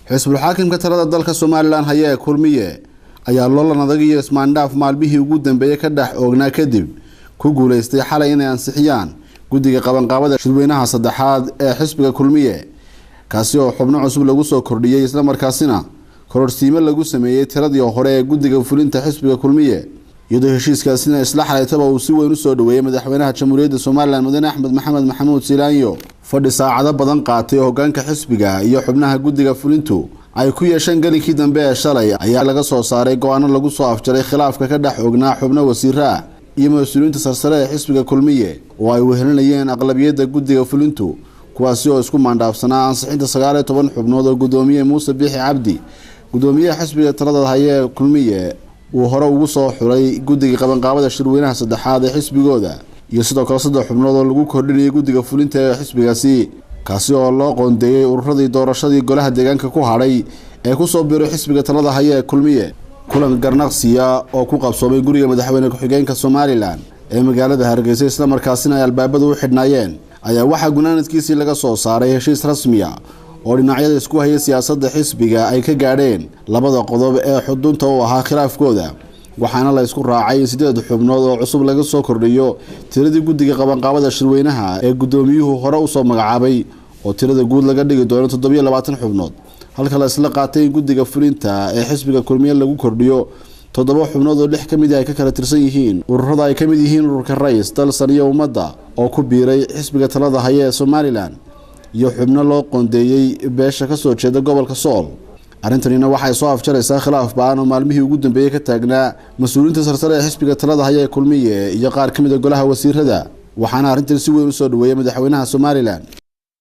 xisbul xaakimka talada dalka Soomaaliland haya kulmiye ayaa loolan adag iyo ismaandhaaf maalmihii ugu dambeeyay ka dhax oognaa kadib ku guuleystay xalay inay ansixiyaan guddiga qabanqaabada shirweynaha saddexaad ee xisbiga kulmiye kaasi oo xubno cusub lagu soo kordhiyay isla markaasina kororsiimo lagu sameeyay tiradii hore ee guddiga fulinta xisbiga kulmiye iyadoo heshiiskaasina isla xalaytaba uu si weyn u soo dhaweeyay madaxweynaha jamhuuriyadda Soomaaliland mudane Axmed Maxamed Maxamuud Silaanyo fadhi saacado badan qaatay hoggaanka xisbiga iyo xubnaha guddiga fulintu ay ku yeesheen galinkii dambe ee shalay ayaa laga soo saaray go'aano lagu soo afjaray khilaafka ka dhax oognaa xubno wasiirra iyo mas'uuliyiinta sarsare ee xisbiga kulmiye oo ay wehelinayeen aqlabiyadda guddiga fulintu kuwaasi oo isku maandhaafsanaa ansixinta 19 xubnood oo gudoomiye Muuse Biixi Cabdi gudoomiyaha xisbiga talada haya kulmiye uu hore ugu soo xulay guddiga qabanqaabada shirweynaha saddexaad ee xisbigooda iyo sidoo kale 3 xubnood oo lagu kordhinayay guddiga fulinta ee xisbigaasi kaasi oo loo qoondeeyay ururadii doorashadii golaha deegaanka ku hadhay ee ku soo biiray xisbiga talada haya kulmiye kulan garnaqsiya oo ku qabsoomay guriga madaxweyne ku-xigeenka Soomaaliland ee magaalada Hargeysa isla markaasina ay albaabadu u xidhnaayeen ayaa waxa gunaanadkiisii laga soo saaray heshiis rasmi ah oo dhinacyada isku haya siyaasadda xisbiga ay ka gaadheen labada qodob ee xudunta u ahaa khilaafkooda waxaana la isku raacay 8 xubnood oo cusub laga soo kordhiyo tiradii guddiga qabanqaabada shirweynaha ee gudoomiyuhu hore u soo magacaabay oo tirada guud laga dhigi doono 27 xubnood halka la isla qaatay guddiga fulinta ee xisbiga kulmiye lagu kordhiyo 7 xubnood oo 6 kamid ay ka kala tirsan yihiin ururada ay kamid yihiin ururka Rays dalsan iyo ummadda oo ku biiray xisbiga talada haya ee Soomaaliland iyo xubno loo qoondeeyay beesha ka soo jeeda gobolka Sool arrintanina waxay soo afjaraysaa khilaaf baan oo maalmihii ugu dambeeyay ka taagnaa mas'uuliyiinta sarsare ee xisbiga talada haya ee kulmiye iyo qaar kamid ah golaha wasiirada waxaana arrintan si weyn u soo dhaweeyay madaxweynaha Soomaaliland